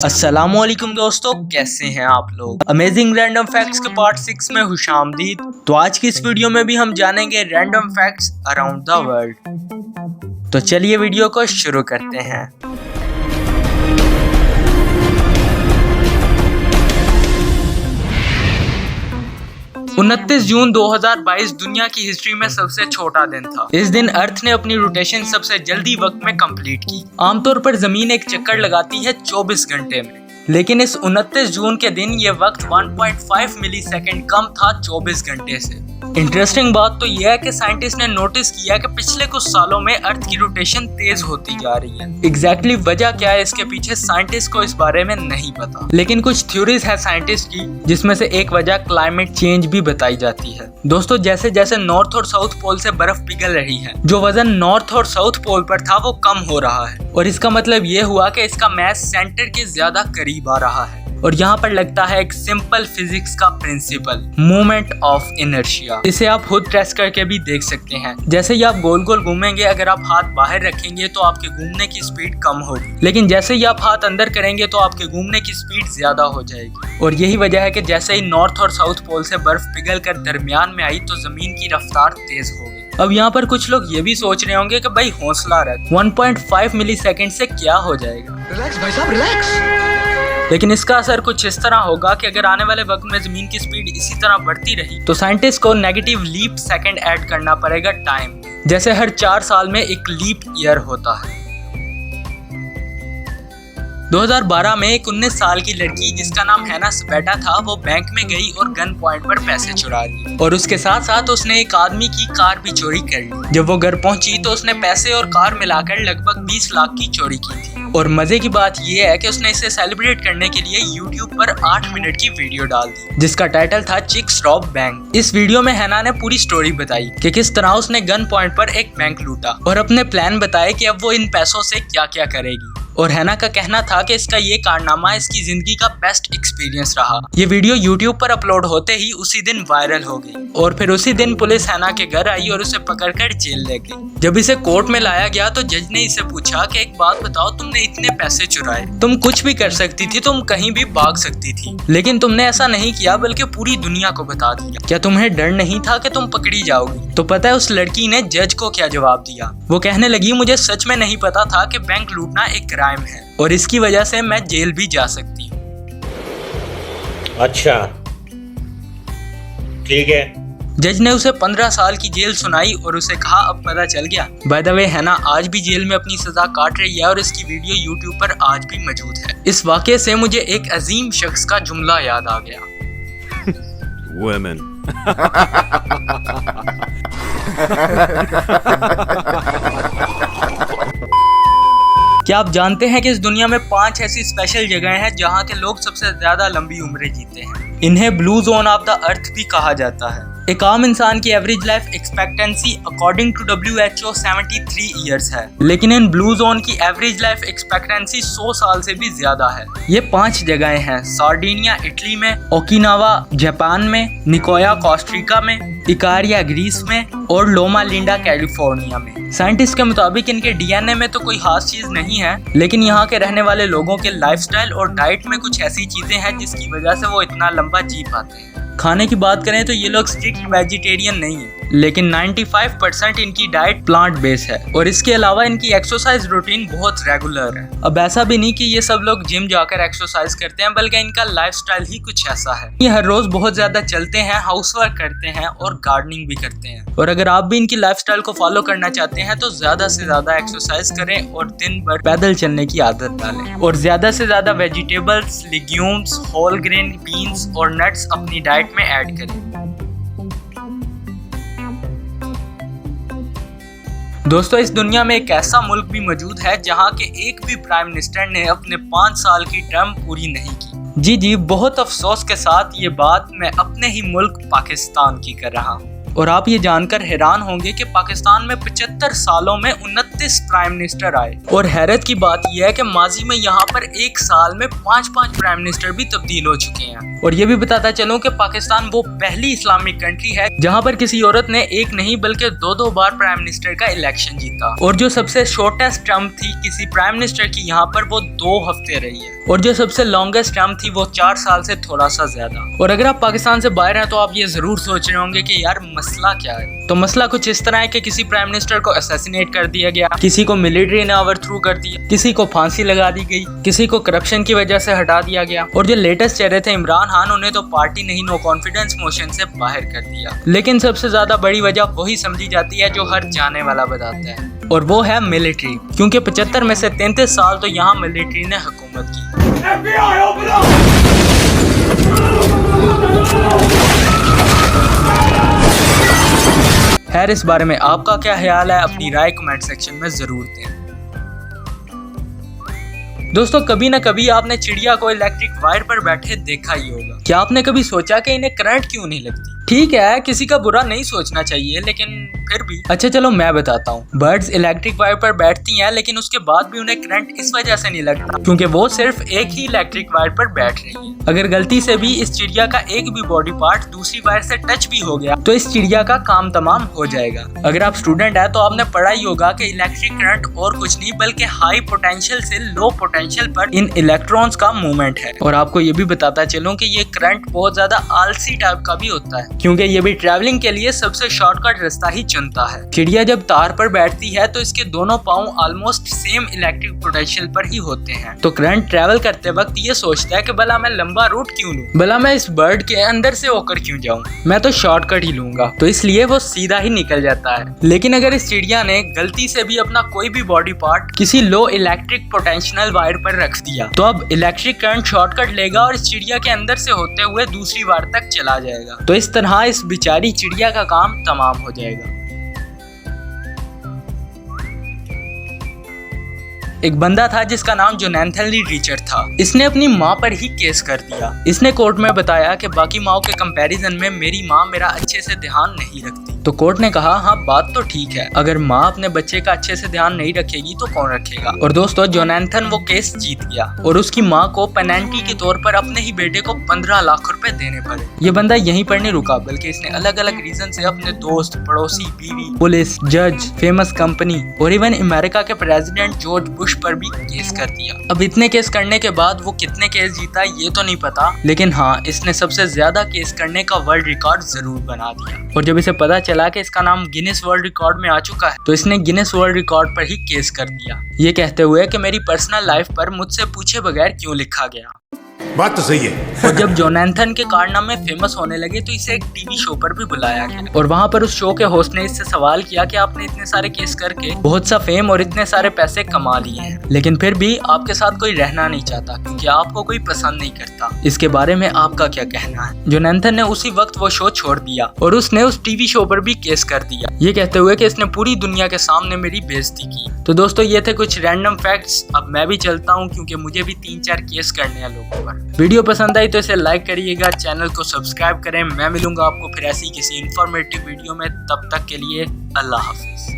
अस्सलामुअलैकुम दोस्तों, कैसे हैं आप लोग। अमेजिंग रैंडम फैक्ट्स के पार्ट 6 में खुशामदीद। तो आज की इस वीडियो में भी हम जानेंगे random facts around the world. तो चलिए वीडियो को शुरू करते हैं। 29 जून 2022 दुनिया की हिस्ट्री में सबसे छोटा दिन था। इस दिन अर्थ ने अपनी रोटेशन सबसे जल्दी वक्त में कंप्लीट की। आमतौर पर जमीन एक चक्कर लगाती है 24 घंटे में, लेकिन इस 29 जून के दिन ये वक्त 1.5 मिली सेकेंड कम था 24 घंटे से। इंटरेस्टिंग बात तो यह है कि साइंटिस्ट ने नोटिस किया कि पिछले कुछ सालों में अर्थ की रोटेशन तेज होती जा रही है। एग्जैक्टली वजह क्या है इसके पीछे साइंटिस्ट को इस बारे में नहीं पता, लेकिन कुछ थ्योरीज है साइंटिस्ट की, जिसमें से एक वजह क्लाइमेट चेंज भी बताई जाती है। दोस्तों, जैसे जैसे नॉर्थ और साउथ पोल से बर्फ पिघल रही है, जो वजन नॉर्थ और साउथ पोल पर था वो कम हो रहा है, और इसका मतलब ये हुआ कि इसका मैस सेंटर के ज्यादा करीब आ रहा है। और यहाँ पर लगता है एक सिंपल फिजिक्स का प्रिंसिपल, मोमेंट ऑफ इनर्शिया। इसे आप खुद टेस्ट करके भी देख सकते हैं। जैसे ही आप गोल गोल घूमेंगे, अगर आप हाथ बाहर रखेंगे तो आपके घूमने की स्पीड कम होगी, लेकिन जैसे ही आप हाथ अंदर करेंगे तो आपके घूमने की स्पीड ज्यादा हो जाएगी। और यही वजह है कि जैसे ही नॉर्थ और साउथ पोल से बर्फ पिघल कर दरमियान में आई तो जमीन की रफ्तार तेज हो गई। अब यहाँ पर कुछ लोग ये भी सोच रहे होंगे कि भाई हौसला रख, 1.5 मिली सेकेंड से क्या हो जाएगा। रिलैक्स भाई साहब, रिलैक्स। लेकिन इसका असर कुछ इस तरह होगा कि अगर आने वाले वक्त में जमीन की स्पीड इसी तरह बढ़ती रही तो साइंटिस्ट को नेगेटिव लीप सेकंड ऐड करना पड़ेगा टाइम। जैसे हर 4 साल में एक लीप ईयर होता है। 2012 में एक 19 साल की लड़की जिसका नाम हैना स्वेटा था, वो बैंक में गई और गन पॉइंट पर पैसे चुरा लिए, और उसके साथ साथ उसने एक आदमी की कार भी चोरी कर ली। जब वो घर पहुंची तो उसने पैसे और कार मिलाकर लगभग 20 लाख की चोरी की थी। और मजे की बात यह है कि उसने इसे सेलिब्रेट करने के लिए YouTube पर 8 मिनट की वीडियो डाल दी, जिसका टाइटल था चिक्स रॉब बैंक। इस वीडियो में हैना ने पूरी स्टोरी बताई कि किस तरह उसने गन पॉइंट पर एक बैंक लूटा, और अपने प्लान बताए कि अब वो इन पैसों से क्या क्या करेगी। और हैना का कहना था कि इसका ये कारनामा इसकी जिंदगी का बेस्ट एक्सपीरियंस रहा। ये वीडियो YouTube पर अपलोड होते ही उसी दिन वायरल हो गई, और फिर उसी दिन पुलिस हैना के घर आई और उसे पकड़कर जेल ले गई। जब इसे कोर्ट में लाया गया तो जज ने इसे पूछा कि एक बात बताओ, तुमने इतने पैसे चुराए, तुम कुछ भी कर सकती थी, तुम कहीं भी भाग सकती थी, लेकिन तुमने ऐसा नहीं किया बल्कि पूरी दुनिया को बता दिया। क्या तुम्हें डर नहीं था कि तुम पकड़ी जाओगी? तो पता है उस लड़की ने जज को क्या जवाब दिया? वो कहने लगी, मुझे सच में नहीं पता था कि बैंक लूटना एक क्राइम है, और इसकी वजह से मैं जेल भी जा सकती हूँ। अच्छा, ठीक है। जज ने उसे 15 साल की जेल सुनाई और उसे कहा अब पता चल गया। बाय द वे, हैना आज भी जेल में अपनी सजा काट रही है और इसकी वीडियो YouTube पर आज भी मौजूद है। इस वाकये से मुझे एक अजीम शख्स का जुमला याद आ गया। Women. क्या आप जानते हैं कि इस दुनिया में 5 ऐसी स्पेशल जगहें हैं जहां के लोग सबसे ज्यादा लंबी उम्रें जीते हैं? इन्हें blue zone of the earth भी कहा जाता है। एक आम इंसान की average life expectancy according to WHO 73 years है, लेकिन इन ब्लू जोन की एवरेज लाइफ एक्सपेक्टेंसी 100 साल से भी ज्यादा है। ये 5 जगहें हैं: सार्डिनिया इटली में, ओकिनावा जापान में, निकोया कोस्टारिका में, इकारिया ग्रीस में, और लोमा लिंडा कैलिफोर्निया में। साइंटिस्ट के मुताबिक इनके DNA में तो कोई खास चीज नहीं है, लेकिन यहाँ के रहने वाले लोगों के लाइफस्टाइल और डाइट में कुछ ऐसी चीजें हैं जिसकी वजह से वो इतना लंबा जी पाते हैं। खाने की बात करें तो ये लोग स्ट्रिक्ट वेजिटेरियन नहीं है, लेकिन 95% इनकी डाइट प्लांट बेस है, और इसके अलावा इनकी एक्सरसाइज रूटीन बहुत रेगुलर है। अब ऐसा भी नहीं कि ये सब लोग जिम जाकर एक्सरसाइज करते हैं, बल्कि इनका लाइफस्टाइल ही कुछ ऐसा है। ये हर रोज बहुत ज्यादा चलते हैं, हाउसवर्क करते हैं और गार्डनिंग भी करते हैं। और अगर आप भी इनकी लाइफस्टाइल को फॉलो करना चाहते हैं तो ज्यादा से ज्यादा एक्सरसाइज करें और दिन भर पैदल चलने की आदत डालें, और ज्यादा से ज्यादा vegetables, legumes, whole grain, beans और नट्स अपनी डाइट में ऐड करें। दोस्तों, इस दुनिया में एक ऐसा मुल्क भी मौजूद है जहां के एक भी प्राइम मिनिस्टर ने अपने 5 साल की टर्म पूरी नहीं की। जी, बहुत अफसोस के साथ ये बात मैं अपने ही मुल्क पाकिस्तान की कर रहा हूँ। और आप ये जानकर हैरान होंगे कि पाकिस्तान में 75 सालों में 29 प्राइम मिनिस्टर आए। और हैरत की बात यह है कि माजी में यहाँ पर एक साल में 5-5 प्राइम मिनिस्टर भी तब्दील हो चुके हैं। और ये भी बताता चलूं कि पाकिस्तान वो पहली इस्लामिक कंट्री है जहाँ पर किसी औरत ने एक नहीं बल्कि 2-2 बार प्राइम मिनिस्टर का इलेक्शन जीता। और जो सबसे शॉर्टेस्ट टर्म थी किसी प्राइम मिनिस्टर की यहाँ पर वो 2 हफ्ते रही है। और जो सबसे लॉन्गेस्ट टर्म थी वो 4 साल से थोड़ा सा ज्यादा। और अगर आप पाकिस्तान से बाहर हैं तो आप ये जरूर सोच रहे होंगे कि यार मसला क्या है। तो मसला कुछ इस तरह है कि किसी प्राइम मिनिस्टर को असैसिनेट कर दिया गया, किसी को मिलिट्री ने ओवरथ्रो कर दिया, किसी को फांसी लगा दी गई, किसी को करप्शन की वजह से हटा दिया गया। और जो लेटेस्ट चेहरे थे इमरान खान, उन्हें तो पार्टी नहीं नो कॉन्फिडेंस मोशन से बाहर कर दिया। लेकिन सबसे ज्यादा बड़ी वजह वही समझी जाती है जो हर जाने वाला बताता है, और वो है मिलिट्री। क्योंकि 75 में से 33 साल तो यहाँ मिलिट्री ने हुकूमत की। FBI, open up! खैर, इस बारे में आपका क्या ख्याल है, अपनी राय कमेंट सेक्शन में जरूर दें। दोस्तों, कभी ना कभी आपने चिड़िया को इलेक्ट्रिक वायर पर बैठे देखा ही होगा। क्या आपने कभी सोचा कि इन्हें करंट क्यों नहीं लगती? ठीक है, किसी का बुरा नहीं सोचना चाहिए, लेकिन फिर भी अच्छा चलो मैं बताता हूँ। बर्ड्स इलेक्ट्रिक वायर पर बैठती हैं, लेकिन उसके बाद भी उन्हें करंट इस वजह से नहीं लगता क्योंकि वो सिर्फ एक ही इलेक्ट्रिक वायर पर बैठ रही है। अगर गलती से भी इस चिड़िया का एक भी बॉडी पार्ट दूसरी वायर से टच भी हो गया तो इस चिड़िया का काम तमाम हो जाएगा। अगर आप स्टूडेंट है तो आपने पढ़ा ही होगा कि इलेक्ट्रिक करंट और कुछ नहीं बल्कि हाई पोटेंशियल से लो पोटेंशियल पर इन इलेक्ट्रॉन्स का मूवमेंट है। और आपको ये भी बताता चलूं कि ये करंट बहुत ज्यादा आलसी टाइप का भी होता है, क्योंकि ये भी ट्रैवलिंग के लिए सबसे शॉर्टकट रास्ता ही चुनता है। चिड़िया जब तार पर बैठती है तो इसके दोनों पाँव ऑलमोस्ट सेम इलेक्ट्रिक पोटेंशियल पर ही होते हैं। तो करंट ट्रैवल करते वक्त ये सोचता है कि भला मैं लंबा रूट क्यों लूं, भला मैं इस बर्ड के अंदर से होकर क्यों जाऊं, मैं तो शॉर्टकट ही लूंगा। तो इसलिए वो सीधा ही निकल जाता है। लेकिन अगर इस चिड़िया ने गलती से भी अपना कोई भी बॉडी पार्ट किसी लो इलेक्ट्रिक पोटेंशियल वायर पर रख दिया तो अब इलेक्ट्रिक करंट शॉर्टकट लेगा और इस चिड़िया के अंदर से होते हुए दूसरी वायर तक चला जाएगा। तो इस तरह इस बेचारी चिड़िया का काम तमाम हो जाएगा। एक बंदा था जिसका नाम जोनाथन ली रिचर्ड था। इसने अपनी माँ पर ही केस कर दिया। इसने कोर्ट में बताया कि बाकी माओ के कंपैरिजन में मेरी माँ मेरा अच्छे से ध्यान नहीं रखती। तो कोर्ट ने कहा हाँ बात तो ठीक है, अगर माँ अपने बच्चे का अच्छे से ध्यान नहीं रखेगी तो कौन रखेगा। और दोस्तों, जोनाथन वो केस जीत गया और उसकी माँ को पेनल्टी के तौर पर अपने ही बेटे को 15 लाख रुपए देने पड़े। ये बंदा यहीं पर नहीं रुका, बल्कि इसने अलग अलग रीजन से अपने दोस्त, पड़ोसी, बीवी, पुलिस, जज, फेमस कंपनी और इवन अमेरिका के प्रेसिडेंट जॉर्ज बुश पर भी केस कर दिया। अब इतने केस करने के बाद वो कितने केस जीता ये तो नहीं पता, लेकिन हाँ इसने सबसे ज्यादा केस करने का वर्ल्ड रिकॉर्ड जरूर बना दिया। और जब इसे पता चला कि इसका नाम गिनेस वर्ल्ड रिकॉर्ड में आ चुका है तो इसने गिनेस वर्ल्ड रिकॉर्ड पर ही केस कर दिया, ये कहते हुए कि मेरी पर्सनल लाइफ पर मुझसे पूछे बगैर क्यों लिखा गया। बात तो सही है। और जब जोनाथन के कारनामे फेमस होने लगे तो इसे एक टीवी शो पर भी बुलाया गया और वहाँ पर उस शो के होस्ट ने इससे सवाल किया कि आपने इतने सारे केस करके बहुत सा फेम और इतने सारे पैसे कमा लिए हैं, लेकिन फिर भी आपके साथ कोई रहना नहीं चाहता क्योंकि आपको कोई पसंद नहीं करता, इसके बारे में आपका क्या कहना है। जोनाथन ने उसी वक्त वो शो छोड़ दिया और उसने उस टीवी शो पर भी केस कर दिया, ये कहते हुए कि इसने पूरी दुनिया के सामने मेरी बेइज्जती की। तो दोस्तों, ये थे कुछ रैंडम फैक्ट्स। अब मैं भी चलता हूँ क्योंकि मुझे भी 3-4 केस करने हैं लोगों पर। वीडियो पसंद आई तो इसे लाइक करिएगा, चैनल को सब्सक्राइब करें। मैं मिलूंगा आपको फिर ऐसी किसी इंफॉर्मेटिव वीडियो में, तब तक के लिए अल्लाह हाफिज।